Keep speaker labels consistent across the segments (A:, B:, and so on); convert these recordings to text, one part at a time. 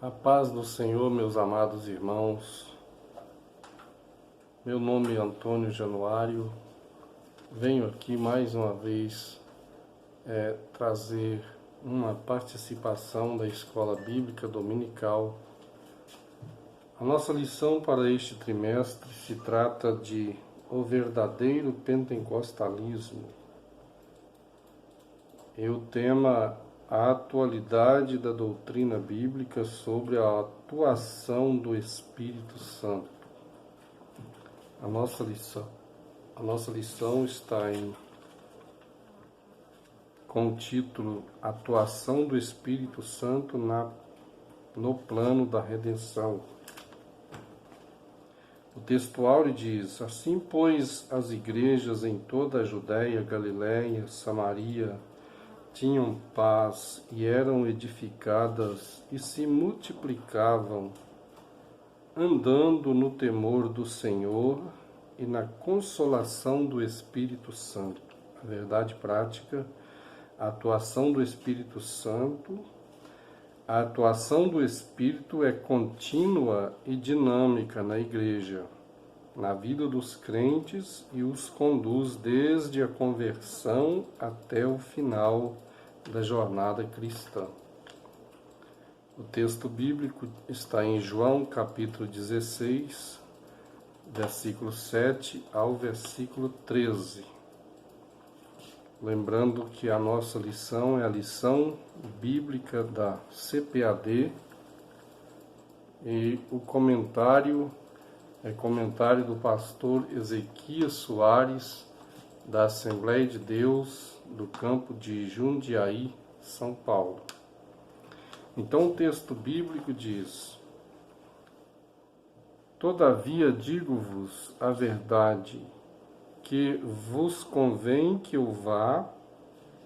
A: A paz do Senhor, meus amados irmãos. Meu nome é Antônio Januário. Venho aqui mais uma vez trazer uma participação da Escola Bíblica Dominical. A nossa lição para este trimestre se trata de o verdadeiro pentecostalismo. E o tema a atualidade da doutrina bíblica sobre a atuação do Espírito Santo. A nossa lição está com o título Atuação do Espírito Santo no plano da redenção. O textuário diz: Assim, pois, as igrejas em toda a Judéia, Galiléia, Samaria tinham paz e eram edificadas e se multiplicavam, andando no temor do Senhor e na consolação do Espírito Santo. A verdade prática, a atuação do Espírito Santo. A atuação do Espírito é contínua e dinâmica na igreja, na vida dos crentes, e os conduz desde a conversão até o final da jornada cristã. O texto bíblico está em João capítulo 16, versículo 7 ao versículo 13. Lembrando que a nossa lição é a lição bíblica da CPAD e o comentário é comentário do pastor Ezequias Soares, da Assembleia de Deus do campo de Jundiaí, São Paulo. Então o texto bíblico diz: Todavia digo-vos a verdade, que vos convém que eu vá,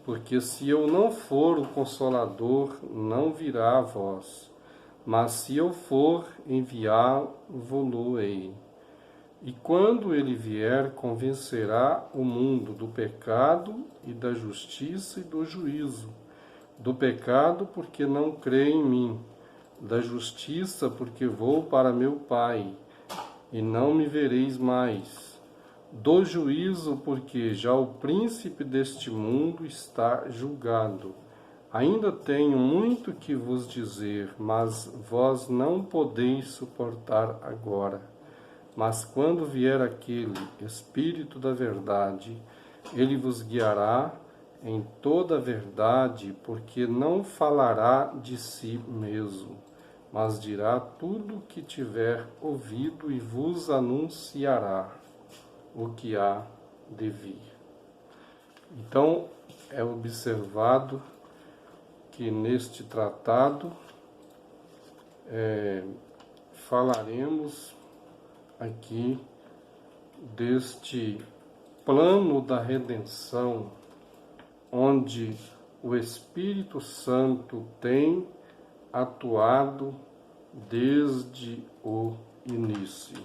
A: porque se eu não for, o Consolador não virá a vós, mas se eu for, enviá-vo-lo-ei. E quando ele vier, convencerá o mundo do pecado e da justiça e do juízo. Do pecado, porque não crê em mim. Da justiça, porque vou para meu Pai, e não me vereis mais. Do juízo, porque já o príncipe deste mundo está julgado. Ainda tenho muito que vos dizer, mas vós não podeis suportar agora. Mas quando vier aquele Espírito da verdade, ele vos guiará em toda a verdade, porque não falará de si mesmo, mas dirá tudo o que tiver ouvido e vos anunciará o que há de vir. Então, é observado que neste tratado falaremos aqui deste plano da redenção, onde o Espírito Santo tem atuado desde o início.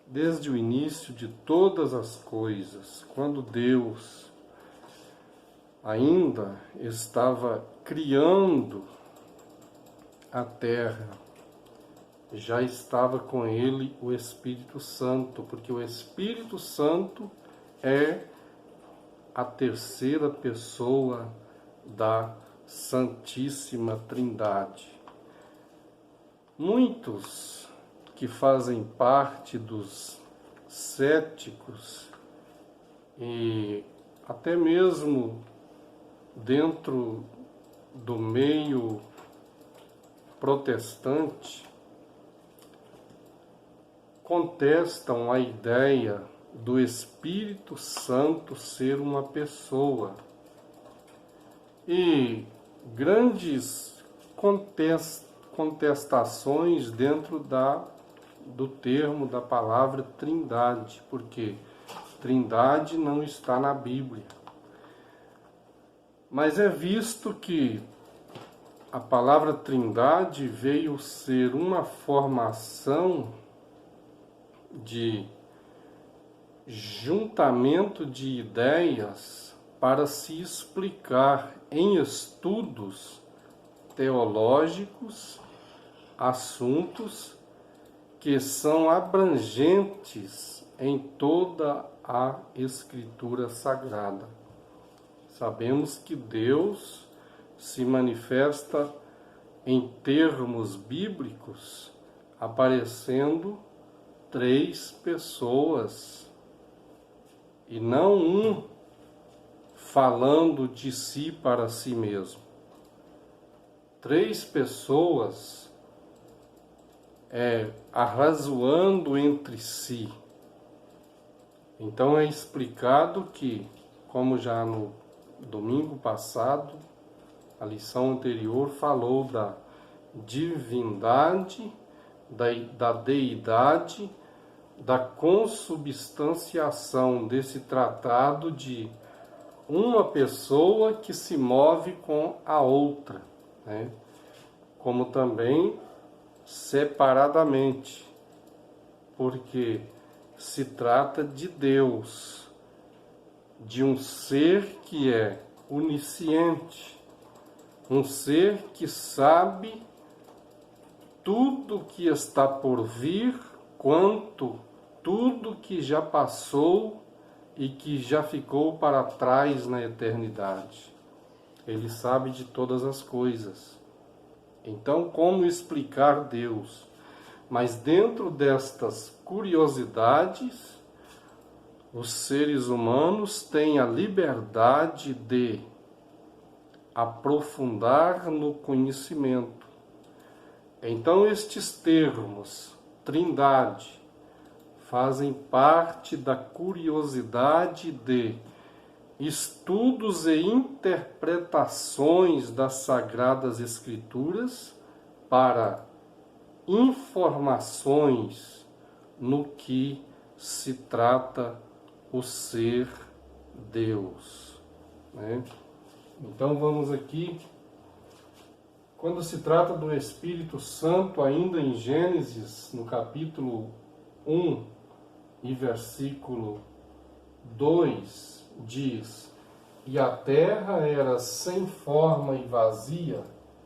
A: Desde o início de todas as coisas, quando Deus ainda estava criando a terra, já estava com ele o Espírito Santo, porque o Espírito Santo é a terceira pessoa da Santíssima Trindade. Muitos que fazem parte dos céticos e até mesmo dentro do meio protestante contestam a ideia do Espírito Santo ser uma pessoa. E grandes contestações dentro do termo da palavra Trindade, porque Trindade não está na Bíblia. Mas é visto que a palavra Trindade veio ser uma formação de juntamento de ideias para se explicar em estudos teológicos assuntos que são abrangentes em toda a Escritura Sagrada. Sabemos que Deus se manifesta em termos bíblicos, aparecendo 3 pessoas, e não um falando de si para si mesmo. 3 pessoas arrazoando entre si. Então é explicado que, como já no domingo passado, a lição anterior falou da divindade, da deidade, da consubstanciação desse tratado de uma pessoa que se move com a outra, né? Como também separadamente, porque se trata de Deus, de um ser que é onisciente, um ser que sabe tudo que está por vir, quanto tudo que já passou e que já ficou para trás na eternidade. Ele sabe de todas as coisas. Então, como explicar Deus? Mas dentro destas curiosidades, os seres humanos têm a liberdade de aprofundar no conhecimento. Então, estes termos, trindade, fazem parte da curiosidade de estudos e interpretações das Sagradas Escrituras para informações no que se trata o ser Deus, né? Então vamos aqui, quando se trata do Espírito Santo, ainda em Gênesis, no capítulo 1 e versículo 2, diz: e a terra era sem forma e vazia,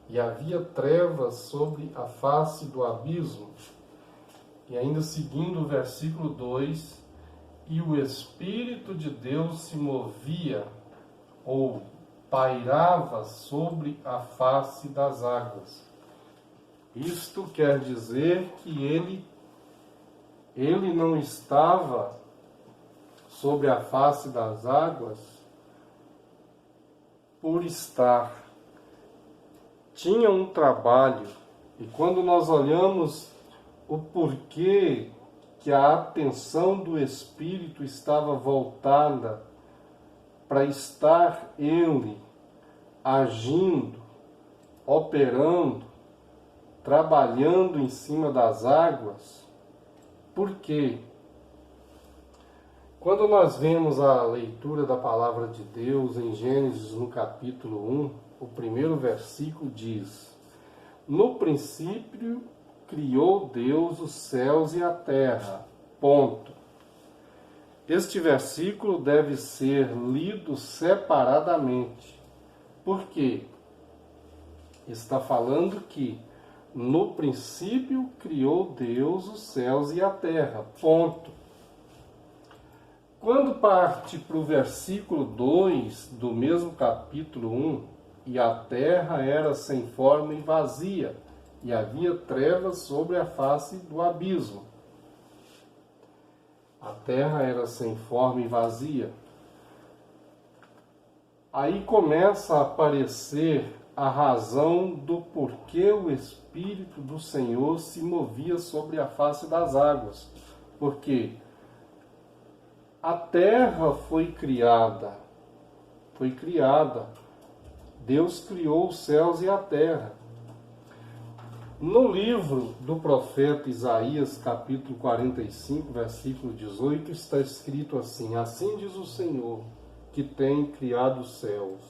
A: e havia trevas sobre a face do abismo. E ainda seguindo o versículo 2, e o Espírito de Deus se movia, ou pairava sobre a face das águas. Isto quer dizer que ele não estava sobre a face das águas por estar. Tinha um trabalho, e quando nós olhamos o porquê que a atenção do Espírito estava voltada para estar ele agindo, operando, trabalhando em cima das águas. Por quê? Quando nós vemos a leitura da palavra de Deus em Gênesis, no capítulo 1, o primeiro versículo diz: no princípio criou Deus os céus e a terra. Ponto. Este versículo deve ser lido separadamente. Por quê? Está falando que no princípio criou Deus os céus e a terra. Ponto. Quando parte para o versículo 2 do mesmo capítulo 1, e a terra era sem forma e vazia, e havia trevas sobre a face do abismo. A terra era sem forma e vazia. Aí começa a aparecer a razão do porquê o Espírito do Senhor se movia sobre a face das águas. Porque a terra foi criada. Deus criou os céus e a terra. No livro do profeta Isaías, capítulo 45, versículo 18, está escrito assim: assim diz o Senhor, que tem criado os céus,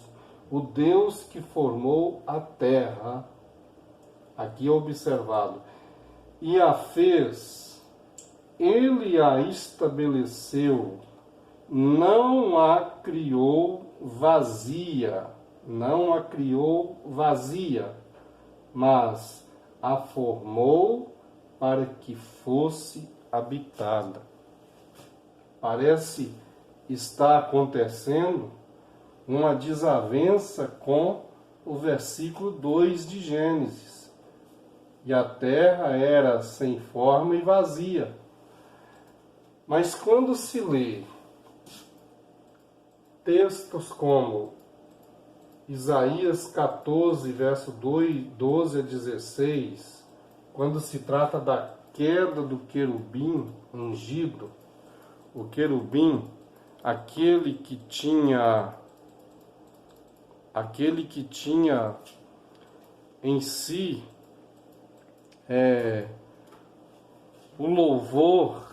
A: o Deus que formou a terra, aqui é observado, e a fez, ele a estabeleceu, não a criou vazia, mas a formou para que fosse habitada. Parece estar acontecendo uma desavença com o versículo 2 de Gênesis. E a terra era sem forma e vazia. Mas quando se lê textos como Isaías 14, verso 12 a 16, quando se trata da queda do querubim ungido, o querubim, aquele que tinha em si o louvor,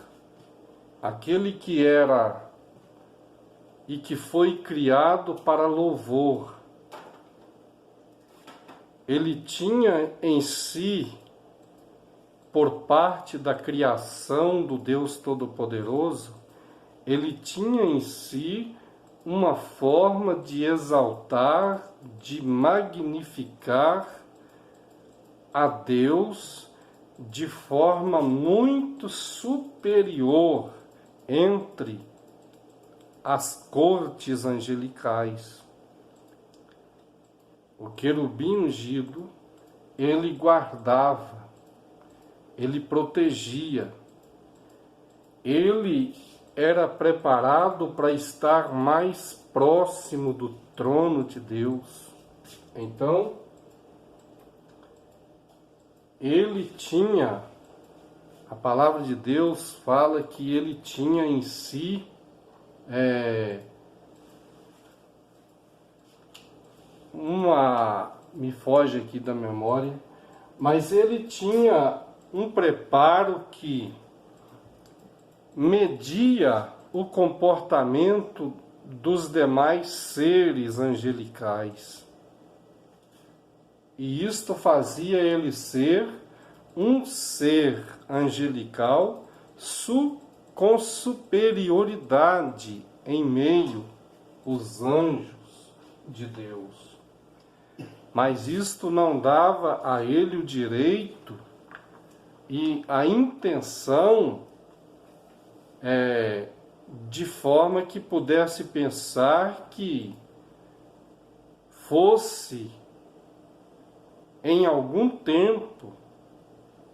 A: aquele que era e que foi criado para louvor, ele tinha em si, por parte da criação do Deus Todo-Poderoso, ele tinha em si uma forma de exaltar, de magnificar a Deus de forma muito superior entre as cortes angelicais. O querubim ungido, ele guardava, ele protegia, ele era preparado para estar mais próximo do trono de Deus. Então, ele tinha, a palavra de Deus fala que ele tinha em si me foge aqui da memória, mas ele tinha um preparo que media o comportamento dos demais seres angelicais. E isto fazia ele ser um ser angelical com superioridade em meio aos anjos de Deus. Mas isto não dava a ele o direito e a intenção de forma que pudesse pensar que fosse em algum tempo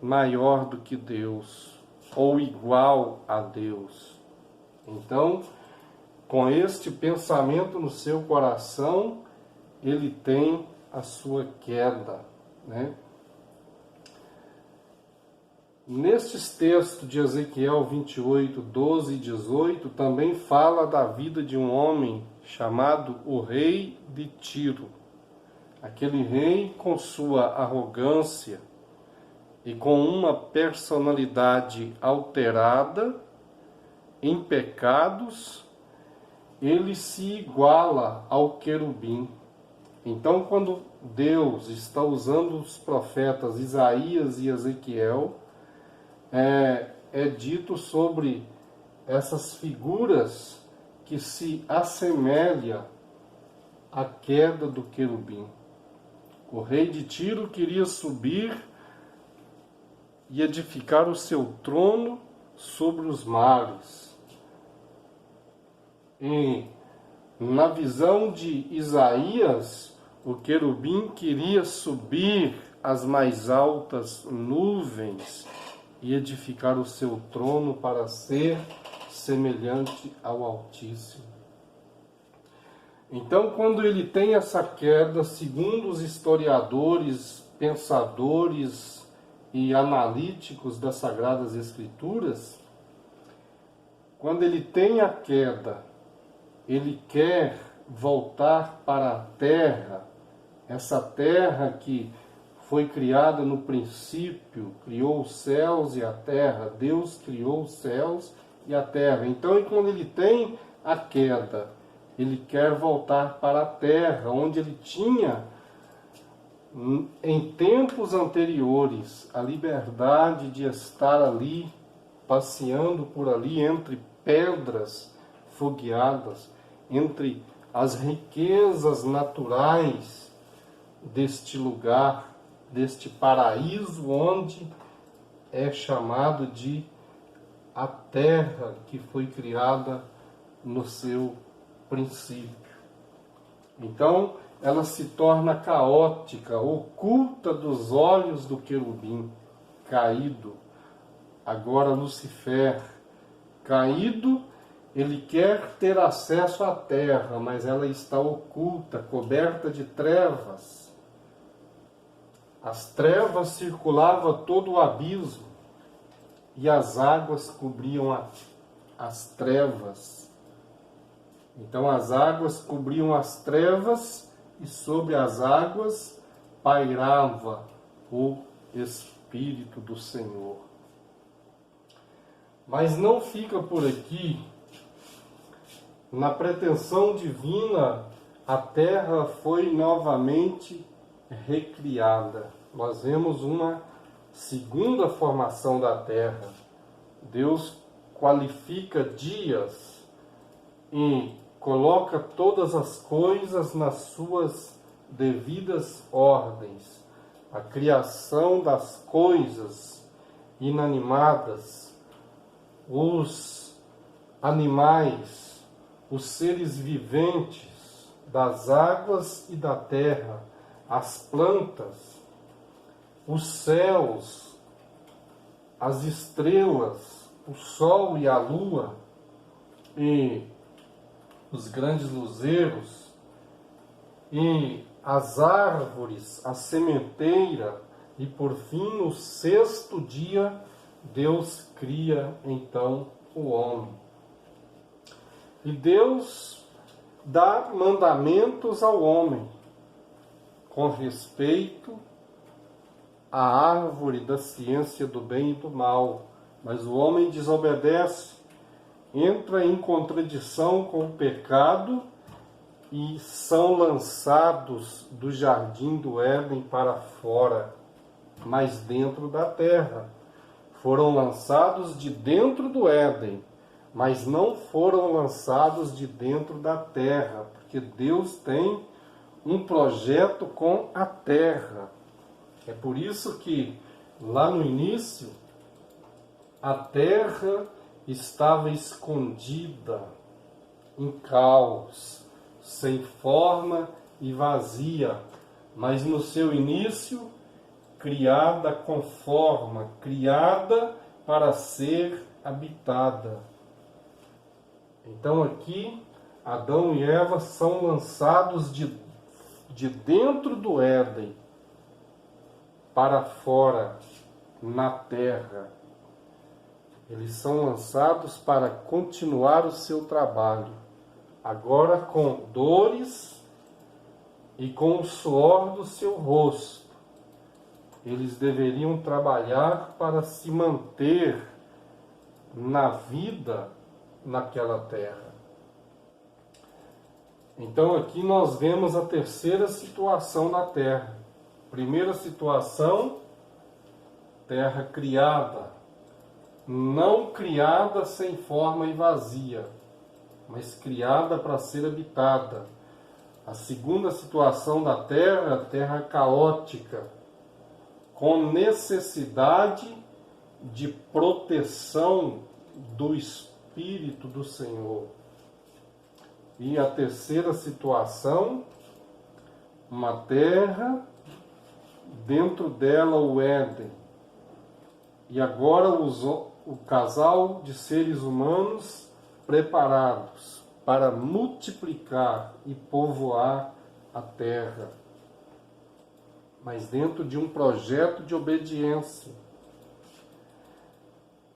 A: maior do que Deus ou igual a Deus. Então, com este pensamento no seu coração, ele tem a sua queda, né? Nestes textos de Ezequiel 28, 12 e 18, também fala da vida de um homem chamado o rei de Tiro. Aquele rei, com sua arrogância e com uma personalidade alterada, em pecados, ele se iguala ao querubim. Então, quando Deus está usando os profetas Isaías e Ezequiel, é dito sobre essas figuras que se assemelha à queda do querubim. O rei de Tiro queria subir e edificar o seu trono sobre os mares. E na visão de Isaías, o querubim queria subir às mais altas nuvens e edificar o seu trono para ser semelhante ao Altíssimo. Então, quando ele tem essa queda, segundo os historiadores, pensadores e analíticos das Sagradas Escrituras, quando ele tem a queda, ele quer voltar para a terra, essa terra que foi criada no princípio, criou os céus e a terra, Deus criou os céus e a terra. Então, quando ele tem a queda, ele quer voltar para a terra, onde ele tinha, em tempos anteriores, a liberdade de estar ali, passeando por ali, entre pedras fogueadas, entre as riquezas naturais deste lugar, deste paraíso onde é chamado de a terra que foi criada no seu princípio. Então, ela se torna caótica, oculta dos olhos do querubim caído. Agora Lucifer, caído, ele quer ter acesso à terra, mas ela está oculta, coberta de trevas. As trevas circulavam todo o abismo e as águas cobriam as trevas. Então as águas cobriam as trevas e sobre as águas pairava o Espírito do Senhor. Mas não fica por aqui. Na pretensão divina, a terra foi novamente recriada. Nós vemos uma segunda formação da terra. Deus qualifica dias e coloca todas as coisas nas suas devidas ordens. A criação das coisas inanimadas, os animais, os seres viventes das águas e da terra, as plantas, os céus, as estrelas, o sol e a lua, e os grandes luzeiros, e as árvores, a sementeira, e por fim, no sexto dia, Deus cria então o homem. E Deus dá mandamentos ao homem com respeito à árvore da ciência do bem e do mal. Mas o homem desobedece, entra em contradição com o pecado e são lançados do jardim do Éden para fora, mas dentro da terra. Foram lançados de dentro do Éden, mas não foram lançados de dentro da terra, porque Deus tem um projeto com a terra. É por isso que lá no início a terra estava escondida em caos, sem forma e vazia, mas no seu início criada com forma, criada para ser habitada. Então aqui, Adão e Eva são lançados de dentro do Éden para fora, na terra. Eles são lançados para continuar o seu trabalho, agora com dores e com o suor do seu rosto. Eles deveriam trabalhar para se manter na vida naquela terra. Então aqui nós vemos a terceira situação da terra. Primeira situação, terra criada. Não criada sem forma e vazia, mas criada para ser habitada. A segunda situação da terra, a terra caótica, com necessidade de proteção do Espírito do Senhor. E a terceira situação, uma terra, dentro dela o Éden. E agora o casal de seres humanos preparados para multiplicar e povoar a terra, mas dentro de um projeto de obediência.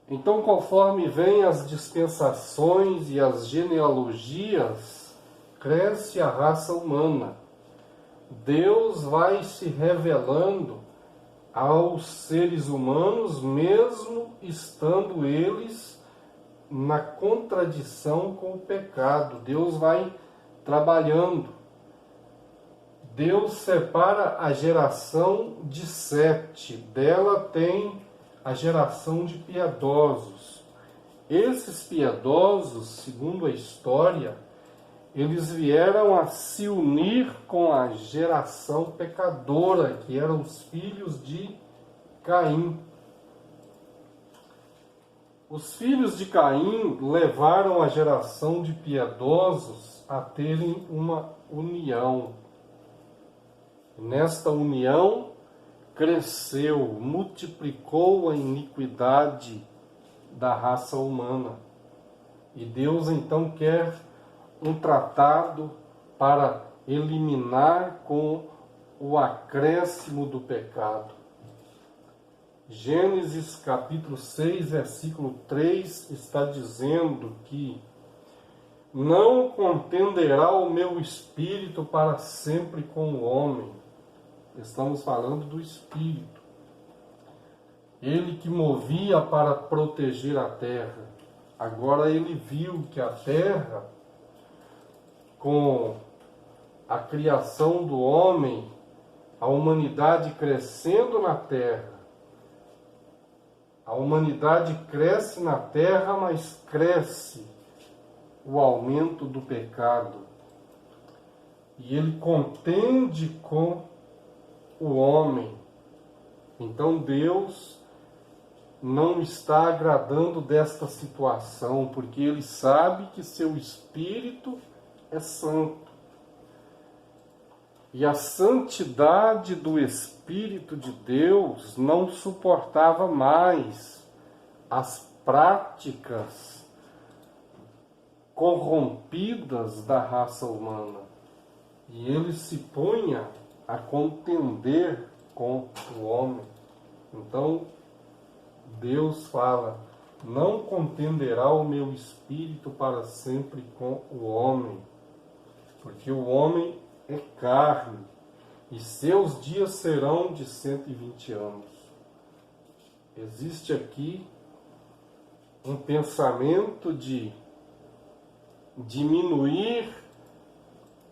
A: Então, conforme vêm as dispensações e as genealogias, cresce a raça humana. Deus vai se revelando aos seres humanos, mesmo estando eles na contradição com o pecado. Deus vai trabalhando. Deus separa a geração de Sete, dela tem a geração de piedosos. Esses piedosos, segundo a história, eles vieram a se unir com a geração pecadora, que eram os filhos de Caim. Os filhos de Caim levaram a geração de piedosos a terem uma união. Nesta união cresceu, multiplicou a iniquidade da raça humana. E Deus então quer um tratado para eliminar com o acréscimo do pecado. Gênesis capítulo 6, versículo 3 está dizendo que não contenderá o meu espírito para sempre com o homem. Estamos falando do espírito. Ele que movia para proteger a terra. Agora ele viu que a terra, com a criação do homem, a humanidade crescendo na terra, a humanidade cresce na terra, mas cresce o aumento do pecado. E ele contende com o homem. Então Deus não está agradando desta situação, porque ele sabe que seu espírito é santo. E a santidade do Espírito de Deus não suportava mais as práticas corrompidas da raça humana. E ele se punha a contender com o homem. Então, Deus fala: não contenderá o meu espírito para sempre com o homem, porque o homem é carne, e seus dias serão de 120 anos. Existe aqui um pensamento de diminuir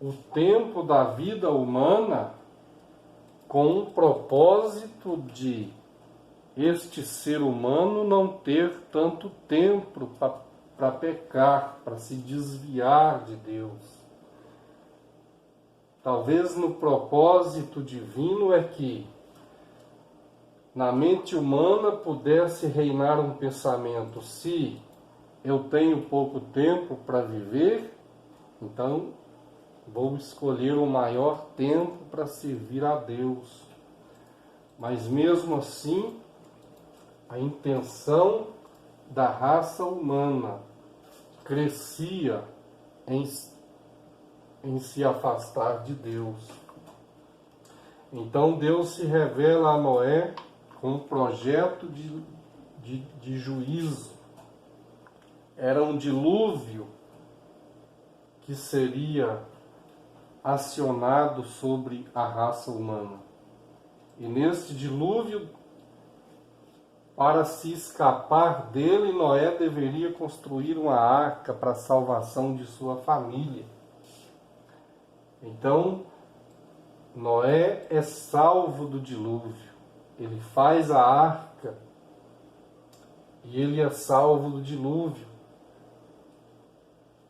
A: o tempo da vida humana com um propósito de este ser humano não ter tanto tempo para pecar, para se desviar de Deus. Talvez no propósito divino é que na mente humana pudesse reinar um pensamento: se eu tenho pouco tempo para viver, então vou escolher o maior tempo para servir a Deus. Mas mesmo assim, a intenção da raça humana crescia em se afastar de Deus. Então Deus se revela a Noé com um projeto de juízo. Era um dilúvio que seria acionado sobre a raça humana. E neste dilúvio, para se escapar dele, Noé deveria construir uma arca para a salvação de sua família. Então, Noé é salvo do dilúvio. Ele faz a arca e ele é salvo do dilúvio.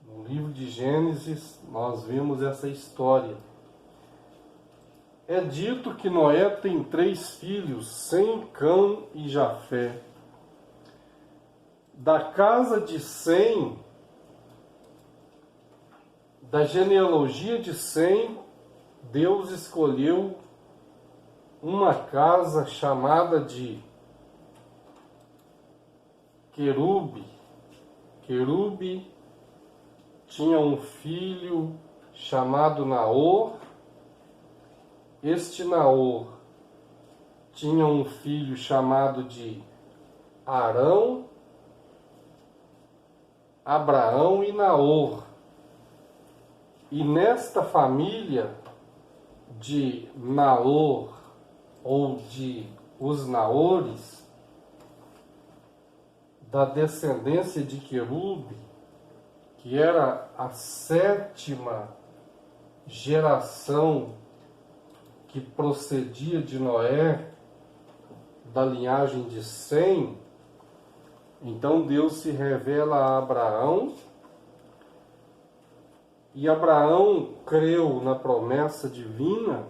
A: No livro de Gênesis, nós vemos essa história. É dito que Noé tem 3 filhos, Sem, Cã e Jafé. Da casa de Sem, da genealogia de Sem, Deus escolheu uma casa chamada de Querube. Querube tinha um filho chamado Naor. Este Naor tinha um filho chamado de Arão, Abraão e Naor. E nesta família de Naor, ou de os Naores, da descendência de Querube, que era a 7ª geração que procedia de Noé, da linhagem de Sem, então Deus se revela a Abraão e Abraão creu na promessa divina,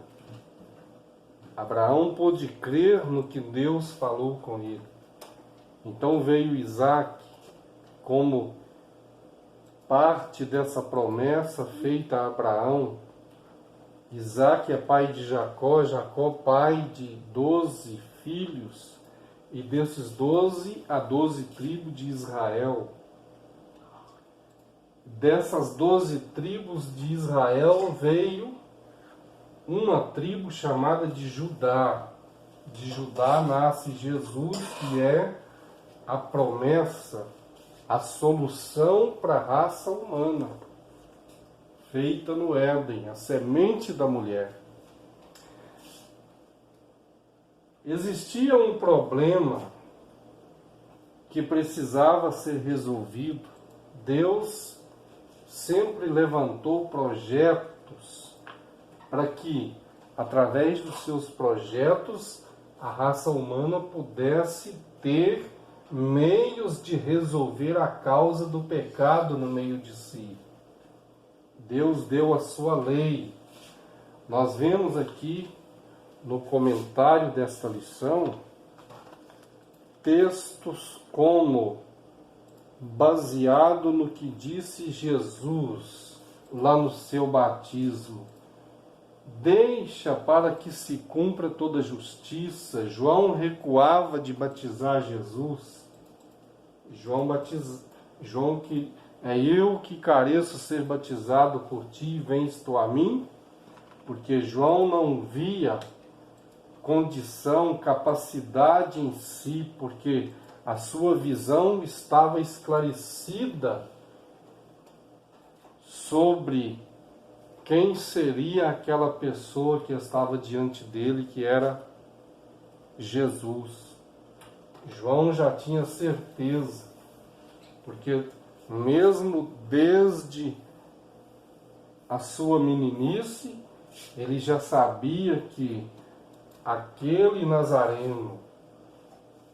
A: Abraão pôde crer no que Deus falou com ele. Então veio Isaac como parte dessa promessa feita a Abraão. Isaac é pai de Jacó, Jacó pai de 12 filhos, e desses 12 a 12 tribos de Israel. Dessas 12 tribos de Israel veio uma tribo chamada de Judá. De Judá nasce Jesus, que é a promessa, a solução para a raça humana, feita no Éden, a semente da mulher. Existia um problema que precisava ser resolvido. Deus sempre levantou projetos para que, através dos seus projetos, a raça humana pudesse ter meios de resolver a causa do pecado no meio de si. Deus deu a sua lei. Nós vemos aqui no comentário desta lição textos como: baseado no que disse Jesus lá no seu batismo, deixa para que se cumpra toda justiça. João recuava de batizar Jesus. João que é eu que careço ser batizado por ti, vens tu a mim? Porque João não via condição, capacidade em si, porque a sua visão estava esclarecida sobre quem seria aquela pessoa que estava diante dele, que era Jesus. João já tinha certeza, porque mesmo desde a sua meninice, ele já sabia que aquele Nazareno,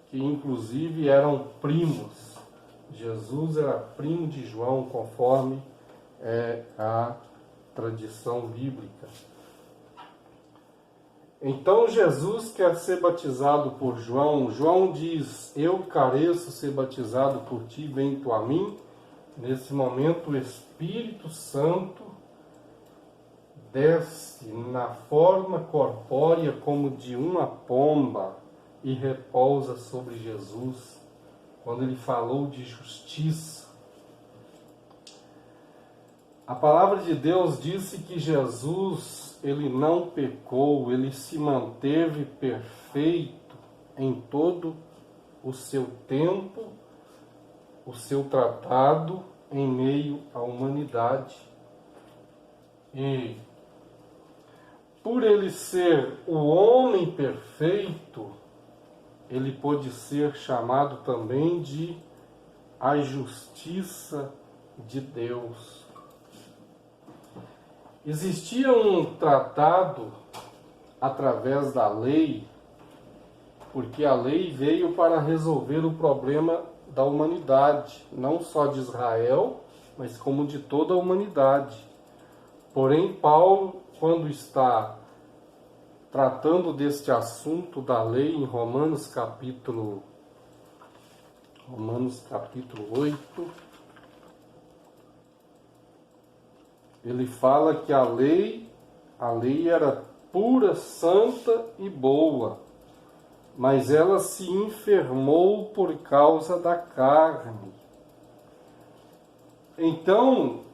A: que inclusive eram primos, Jesus era primo de João, conforme a tradição bíblica. Então Jesus quer ser batizado por João. João diz: eu careço ser batizado por ti, vem tu a mim. Nesse momento o Espírito Santo desce na forma corpórea como de uma pomba e repousa sobre Jesus, quando ele falou de justiça. A palavra de Deus disse que Jesus, ele não pecou, ele se manteve perfeito em todo o seu tempo, o seu tratado em meio à humanidade. E por ele ser o homem perfeito, ele pôde ser chamado também de a justiça de Deus. Existia um tratado através da lei, porque a lei veio para resolver o problema da humanidade, não só de Israel, mas como de toda a humanidade. Porém, Paulo, quando está tratando deste assunto da lei em Romanos capítulo 8, ele fala que a lei era pura, santa e boa, mas ela se enfermou por causa da carne. Então,